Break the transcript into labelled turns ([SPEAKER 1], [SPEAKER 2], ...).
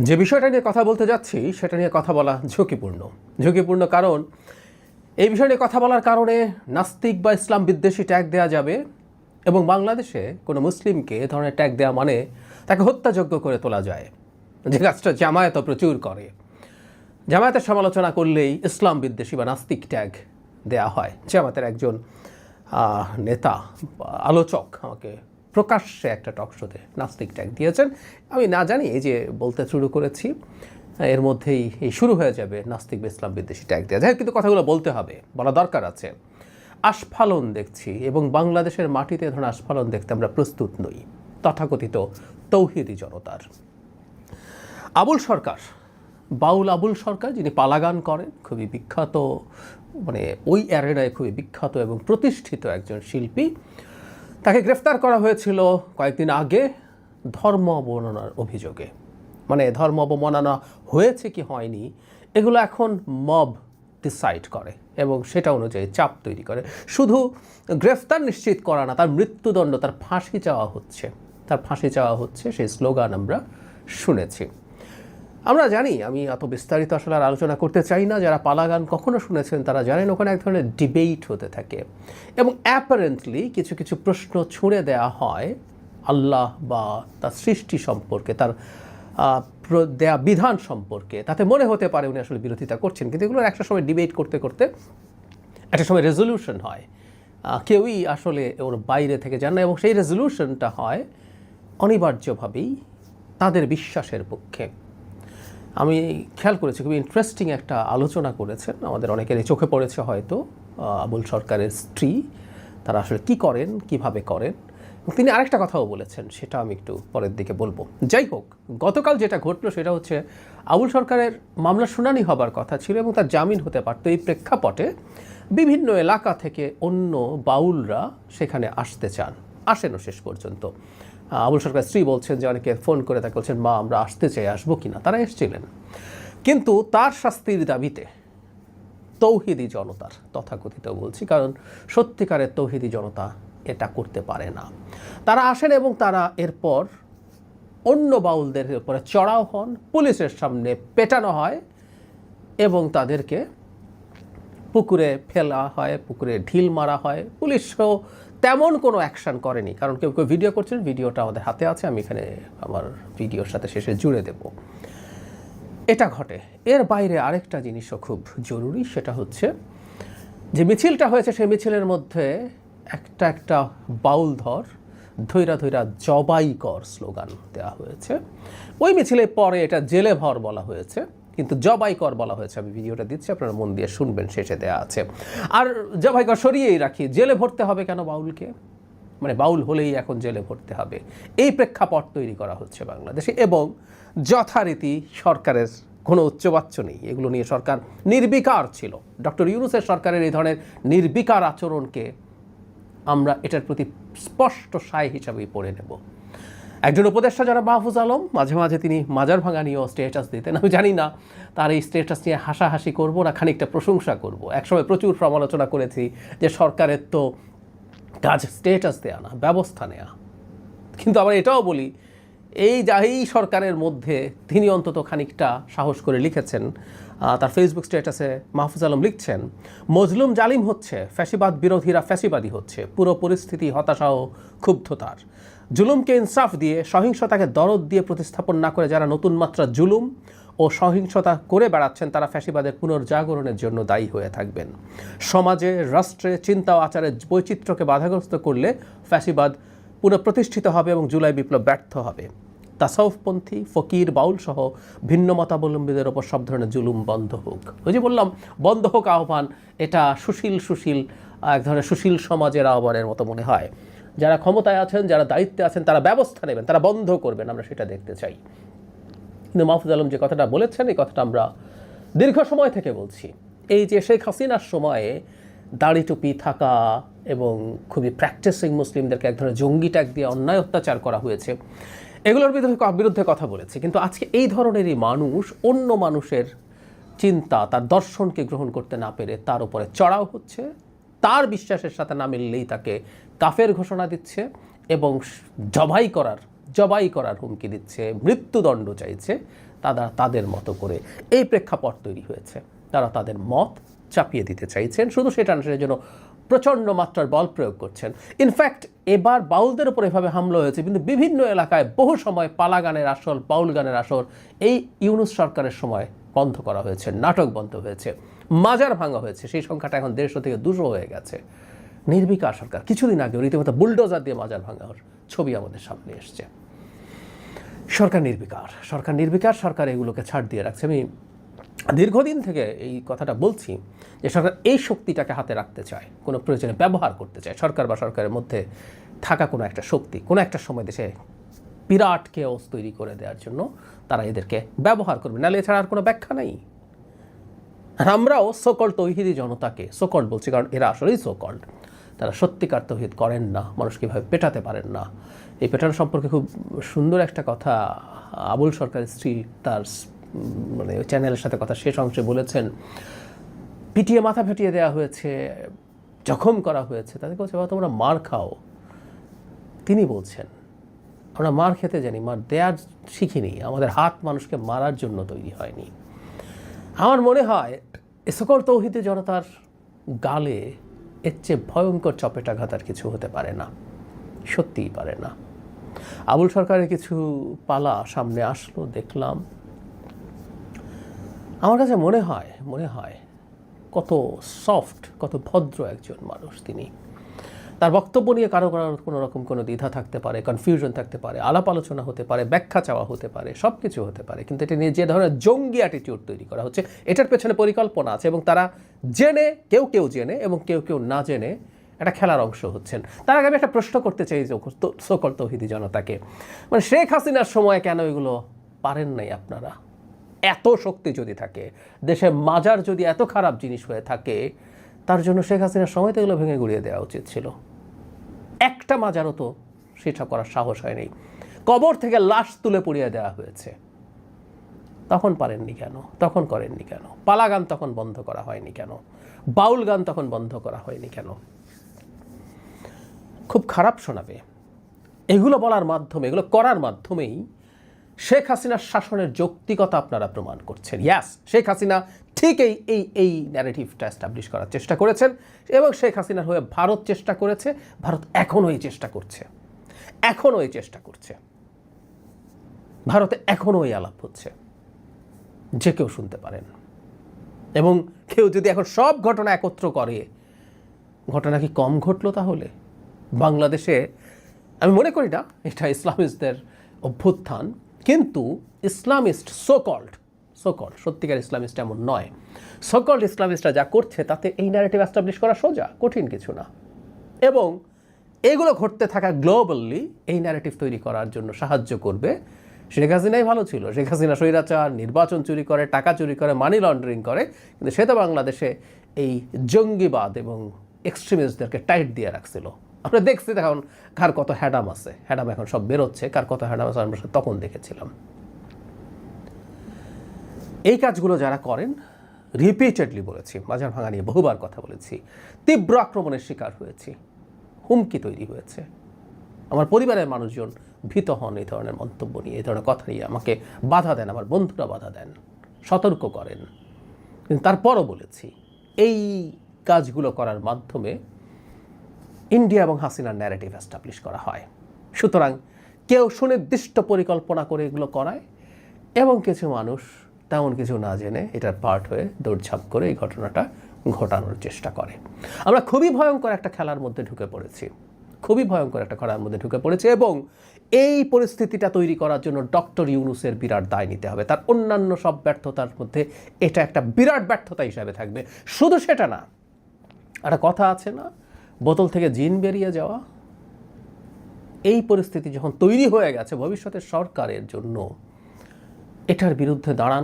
[SPEAKER 1] যে বিষয়টা নিয়ে কথা বলতে যাচ্ছি সেটা নিয়ে কথা বলা ঝুঁকিপূর্ণ কারণ এই বিষয় নিয়ে কথা বলার কারণে নাস্তিক বা ইসলাম বিদ্বেষী ট্যাগ দেওয়া যাবে এবং বাংলাদেশে কোনো মুসলিমকে এ ধরনের ট্যাগ দেওয়া মানে তাকে হত্যাযোগ্য করে তোলা যায়, যে কাজটা জামায়াত প্রচুর করে। জামায়াতের সমালোচনা করলেই ইসলাম বিদ্বেষী বা নাস্তিক ট্যাগ দেয়া হয়। জামায়াতের একজন নেতা আলোচক আমাকে প্রকাশ্যে একটা টক শোতে নাস্তিক ট্যাগ দিয়েছেন। আমি না জানি এই যে বলতে শুরু করেছি এর মধ্যেই এই শুরু হয়ে যাবে নাস্তিক বা ইসলাম বিদ্বেষী ট্যাগ দেওয়া যায়, কিন্তু কথাগুলো বলতে হবে, বলা দরকার আছে। আস্ফালন দেখছি এবং বাংলাদেশের মাটিতে ধরুন আস্ফালন দেখতে আমরা প্রস্তুত নই তথাকথিত তৌহিদি জনতার। আবুল সরকার, বাউল আবুল সরকার, যিনি পালাগান করেন, খুবই বিখ্যাত, মানে ওই অ্যারেনায় খুবই বিখ্যাত এবং প্রতিষ্ঠিত একজন শিল্পী। তাকে গ্রেফতার করা হয়েছিল কয়েকদিন আগে ধর্ম অবমাননার অভিযোগে। মানে ধর্ম অবমাননা হয়েছে কি হয়নি এগুলো এখন মব ডিসাইড করে এবং সেটা অনুযায়ী চাপ তৈরি করে। শুধু গ্রেফতার নিশ্চিত করা না, তার মৃত্যুদণ্ড, তার ফাঁসি চাওয়া হচ্ছে সেই স্লোগান আমরা শুনেছি। আমরা জানি, আমি অত বিস্তারিত আসলে আর আলোচনা করতে চাই না। যারা পালাগান কখনো শুনেছেন তারা জানেন ওখানে এক ধরনের ডিবেট হতে থাকে এবং অ্যাপারেন্টলি কিছু কিছু প্রশ্ন ছুঁড়ে দেওয়া হয় আল্লাহ বা তার সৃষ্টি সম্পর্কে, তার দেয়া বিধান সম্পর্কে। তাতে মনে হতে পারে উনি আসলে বিরোধিতা করছেন, কিন্তু এগুলোর একটা সময় ডিবেট করতে করতে একটা সময় রেজলিউশন হয়। কেউই আসলে ওর বাইরে থেকে যান না এবং সেই রেজলিউশনটা হয় অনিবার্যভাবেই তাদের বিশ্বাসের পক্ষে। আমি খেয়াল করেছি খুবই ইন্টারেস্টিং একটা আলোচনা করেছেন, আমাদের অনেকেরই চোখে পড়েছে হয়তো, আবুল সরকারের স্ত্রী। তারা আসলে কি করেন, কিভাবে করেন। তিনি আরেকটা কথাও বলেছেন, সেটা আমি একটু পরের দিকে বলবো। যাই হোক, গতকাল যেটা ঘটলো সেটা হচ্ছে আবুল সরকারের মামলা শুনানি হবার কথা ছিল এবং তার জামিন হতে পারত। এই প্রেক্ষাপটে বিভিন্ন এলাকা থেকে অন্য বাউলরা সেখানে আসেনও শেষ পর্যন্ত। আবুল সরকার স্ত্রী বলছেন যে অনেকে ফোন করে তাকে বলছেন, মা আমরা আসতে চাই, আসবো কিনা। তারা এসেছিলেন, কিন্তু তার শাস্তির দাবিতে তৌহিদি জনতার, তথাকথিত বলছি কারণ সত্যিকারের তৌহিদি জনতা এটা করতে পারে না, তারা আসেন এবং তারা এরপর অন্য বাউলদের উপরে চড়াও হন, পুলিশের সামনে পেটানো হয় এবং তাদেরকে পুকুরে ফেলা হয়, পুকুরে ঢিল মারা হয়। পুলিশও তেমন কোনো অ্যাকশান করেনি, কারণ কেউ কেউ ভিডিও করছেন, ভিডিওটা আমাদের হাতে আছে, আমি এখানে আমার ভিডিওর সাথে শেষে জুড়ে দেব। এটা ঘটে। এর বাইরে আরেকটা জিনিসও খুব জরুরি, সেটা হচ্ছে যে মিছিলটা হয়েছে সেই মিছিলের মধ্যে একটা বাউল ধৈরা জবাই কর স্লোগান দেওয়া হয়েছে। ওই মিছিলে পরে এটা জেলে ভর বলা হয়েছে, কিন্তু জবাই কর বলা হয়েছে। আমি ভিডিওটা দিচ্ছি, আপনারা মন দিয়ে শুনবেন, শেষে দেওয়া আছে। আর জবাই কর সরিয়েই রাখি, জেলে ভরতে হবে কেন বাউলকে? মানে বাউল হলেই এখন জেলে ভরতে হবে, এই প্রেক্ষাপট তৈরি করা হচ্ছে বাংলাদেশে। এবং যথারীতি সরকারের কোনো উচ্চবাচ্য নেই, এগুলো নিয়ে সরকার নির্বিকার ছিল। ডক্টর ইউনূসের সরকারের এই ধরনের নির্বিকার আচরণকে আমরা এটার প্রতি স্পষ্ট সায় হিসাবেই পড়ে নেব। একজন উপদেষ্টা যারা মাহফুজ আলম, মাঝে মাঝে তিনি মাজার ভাঙা নিয়েও স্ট্যাটাস দিতেন। আমি জানি না তার এই স্ট্যাটাস নিয়ে হাসাহাসি করব না খানিকটা প্রশংসা করব। একসময় প্রচুর সমালোচনা করেছি যে সরকারের তো কাজ স্ট্যাটাস দেয়া না, ব্যবস্থা নেয়া। কিন্তু আবার এটাও বলি, এই সরকারের মধ্যে তিনি অন্তত খানিকটা সাহস করে লিখেছেন। তার ফেসবুক স্ট্যাটাসে মাহফুজ আলম লিখছেন, মজলুম জালিম হচ্ছে, ফ্যাসিবাদ বিরোধীরা ফ্যাসিবাদী হচ্ছে, পুরো পরিস্থিতি হতাশা ও ক্ষুব্ধতার। জুলুমকে ইনসাফ দিয়ে, সহিংসতাকে দরদ দিয়ে প্রতিস্থাপন না করে যারা নতুন মাত্রা জুলুম ও সহিংসতা করে বেড়াচ্ছেন তারা ফ্যাসিবাদের পুনর্জাগরণের জন্য দায়ী হয়ে থাকবেন। সমাজে, রাষ্ট্রে চিন্তা ও আচারের বৈচিত্র্যকে বাধাগ্রস্ত করলে ফ্যাসিবাদ পুনঃপ্রতিষ্ঠিত হবে এবং জুলাই বিপ্লব ব্যর্থ হবে। তাসাউফপন্থী, ফকির, বাউল সহ ভিন্ন মতাবলম্বীদের ওপর সব ধরনের জুলুম বন্ধ হোক। ওই যে বললাম বন্ধ হোক আহ্বান, এটা সুশীল এক ধরনের সুশীল সমাজের আহ্বানের মতো মনে হয়। যারা ক্ষমতায় আছেন, যারা দায়িত্বে আছেন, তারা ব্যবস্থা নেবেন, তারা বন্ধ করবেন, আমরা সেটা দেখতে চাই। কিন্তু মাহফুজ আলম যে কথাটা বলেছেন, এই কথাটা আমরা দীর্ঘ সময় থেকে বলছি। এই যে শেখ হাসিনার সময়ে দাড়ি টুপি থাকা এবং খুবই প্র্যাকটিসিং মুসলিমদেরকে এক ধরনের জঙ্গি ট্যাগ দিয়ে অন্যায় অত্যাচার করা হয়েছে, এগুলোর বিরুদ্ধে কথা বলেছে। কিন্তু আজকে এই ধরনেরই মানুষ অন্য মানুষের চিন্তা, তার দর্শনকে গ্রহণ করতে না পেরে তার উপরে চড়াও হচ্ছে, তার বিশ্বাসের সাথে না মিললেই তাকে কাফের ঘোষণা দিচ্ছে এবং জবাই করার হুমকি দিচ্ছে, মৃত্যুদণ্ড চাইছে। তারা তাদের মতো করে এই প্রেক্ষাপট তৈরি হয়েছে, তারা তাদের মত চাপিয়ে দিতে চাইছেন, শুধু সেটা না, সেটার জন্য প্রচণ্ড মাত্রার বল প্রয়োগ করছেন। ইনফ্যাক্ট এবার বাউলদের উপর এভাবে হামলা হয়েছে, কিন্তু বিভিন্ন এলাকায় বহু সময় পালা গানের আসর, বাউল গানের আসর এই ইউনূস সরকারের সময় বন্ধ করা হয়েছে, নাটক বন্ধ হয়েছে, মাজার ভাঙা হয়েছে। সেই সংখ্যাটা এখন 150 থেকে 200 হয়ে গেছে। নির্বিকার সরকার, কিছুদিন আগে রীতিমতো বুলডোজার দিয়ে মাজার ভাঙার ছবি আমাদের সামনে এসছে। সরকার নির্বিকার, সরকার নির্বিকার, সরকার এগুলোকে ছাড় দিয়ে রাখছে। আমি দীর্ঘদিন থেকে এই কথাটা বলছি যে সরকার এই শক্তিটাকে হাতে রাখতে চায়, কোনো প্রয়োজনে ব্যবহার করতে চায়। সরকার বা সরকারের মধ্যে থাকা কোনো একটা শক্তি কোনো একটা সময় দেশে বিরাট কেওস তৈরি করে দেওয়ার জন্য তারা এদেরকে ব্যবহার করবে, নাহলে এছাড়া আর কোনো ব্যাখ্যা নেই। আর আমরাও সোকল্ড তৌহিদি জনতাকে, সোকল্ড বলছি কারণ এরা আসলেই সোকল্ড, তারা সত্যিকার তৌহিদ করেন না, মানুষকে এভাবে পেটাতে পারেন না। এই পেটানো সম্পর্কে খুব সুন্দর একটা কথা আবুল সরকারের স্ত্রী তার মানে চ্যানেলের সাথে কথা শেষ অংশে বলেছেন। পিটিয়ে মাথা ফেটিয়ে দেওয়া হয়েছে, জখম করা হয়েছে, তাদের বলছে বাবা তোমরা মার খাও। তিনি বলছেন আমরা মার খেতে জানি, মার দেয়ার শিখিনি, আমাদের হাত মানুষকে মারার জন্য তৈরি হয়নি। আমার মনে হয় এ সকল তৌহিদে জনতার গালে এর চেয়ে ভয়ঙ্কর চপেটাঘাত আর কিছু হতে পারে না, সত্যিই পারে না। আবুল সরকারের কিছু পালা সামনে আসলো, দেখলাম, আমার কাছে মনে হয় কত সফট, কত ভদ্র একজন মানুষ তিনি। তার বক্তব্য নিয়ে কারো কোনো রকম কোনো দ্বিধা থাকতে পারে, কনফিউশন থাকতে পারে, আলাপ আলোচনা হতে পারে, ব্যাখ্যা চাওয়া হতে পারে, সব কিছু হতে পারে, কিন্তু এটা নিয়ে যে ধরনের জঙ্গি অ্যাটিটিউড তৈরি করা হচ্ছে, এটার পেছনে পরিকল্পনা আছে এবং তারা জেনে, কেউ জেনে এবং কেউ না জেনে একটা খেলার অংশ হচ্ছেন। তার আগে আমি একটা প্রশ্ন করতে চাই যে সকল তৌহিদি জনতাকে, মানে শেখ হাসিনার সময় কেন এগুলো পারেন নাই আপনারা? এত শক্তি যদি থাকে, দেশে মাজার যদি এত খারাপ জিনিস হয়ে থাকে, তার জন্য শেখ হাসিনার সময় তো এগুলো ভেঙে গুড়িয়ে দেওয়া উচিত ছিল। একটা মাজারও তো সেটা করার সাহস হয়নি। কবর থেকে লাশ তুলে পুড়িয়ে দেওয়া হয়েছে, তখন পারেননি কেন? তখন করেননি কেন? পালা গান তখন বন্ধ করা হয়নি কেন? বাউল গান তখন বন্ধ করা হয়নি কেন? খুব খারাপ শোনাবে। এগুলো বলার মাধ্যমে, এগুলো করার মাধ্যমেই শেখ হাসিনার শাসনের যৌক্তিকতা আপনারা প্রমাণ করছেন। ইয়াস, শেখ হাসিনা ঠিক এই ন্যারেটিভটা এস্টাবলিশ করার চেষ্টা করেছেন এবং শেখ হাসিনার হয়ে ভারত চেষ্টা করেছে, ভারত এখনও এই চেষ্টা করছে, ভারতে এখনও এই আলাপ হচ্ছে, যে কেউ শুনতে পারেন। এবং কেউ যদি এখন সব ঘটনা একত্র করে, ঘটনা কি কম ঘটলো তাহলে? বাংলাদেশে আমি মনে করি না এটা ইসলামিস্টদের অভ্যুত্থান, কিন্তু ইসলামিস্ট সোকল্ড সত্যিকার ইসলামিস্ট এমন নয়, সোকল্ড ইসলামিস্টরা যা করছে তাতে এই ন্যারেটিভ এস্টাবলিশ করা সোজা, কঠিন কিছু না। এবং এগুলো ঘটতে থাকা গ্লোবালি এই ন্যারেটিভ তৈরি করার জন্য সাহায্য করবে। শেখ হাসিনাই ভালো ছিল, শেখ হাসিনা স্বৈরাচার, নির্বাচন চুরি করে, টাকা চুরি করে, মানি লন্ডারিং করে, কিন্তু সে তো বাংলাদেশে এই জঙ্গিবাদ এবং এক্সট্রিমিস্টদেরকে টাইট দিয়ে রাখছিল। আমরা দেখছি এখন কার কত হ্যাডাম আছে, হ্যাডাম এখন সব বেরোচ্ছে, কার কত হ্যাডাম আছে আমরা তখন দেখেছিলাম। এই কাজগুলো যারা করেন, রিপিটেডলি বলেছি, মাজার ভাঙা নিয়ে বহুবার কথা বলেছি, তীব্র আক্রমণের শিকার হয়েছি, হুমকি তৈরি হয়েছে। আমার পরিবারের মানুষজন ভীত হন এই ধরনের মন্তব্য নিয়ে, এই ধরনের কথা নিয়ে আমাকে বাধা দেন, আমার বন্ধুরা বাধা দেন, সতর্ক করেন। কিন্তু তারপরও বলেছি, এই কাজগুলো করার মাধ্যমে ইন্ডিয়া এবং হাসিনার ন্যারেটিভ এস্টাবলিশ করা হয়। সুতরাং কেউ সুনির্দিষ্ট পরিকল্পনা করে এগুলো করায় এবং কিছু মানুষ তেমন কিছু না জেনে এটার পার্ট হয়ে দৌড়ঝাঁপ করে এই ঘটনাটা ঘটানোর চেষ্টা করে। আমরা খুবই ভয়ঙ্কর একটা খেলার মধ্যে ঢুকে পড়েছি, এবং এই পরিস্থিতিটা তৈরি করার জন্য ডক্টর ইউনূসের বিরাট দায় নিতে হবে। তার অন্যান্য সব ব্যর্থতার মধ্যে এটা একটা বিরাট ব্যর্থতা হিসাবে থাকবে। শুধু সেটা না, একটা কথা আছে না, বোতল থেকে জিন বেরিয়ে যাওয়া। এই পরিস্থিতি যখন তৈরি হয়ে গেছে, ভবিষ্যতের সরকারের জন্য এটার বিরুদ্ধে দাঁড়ানো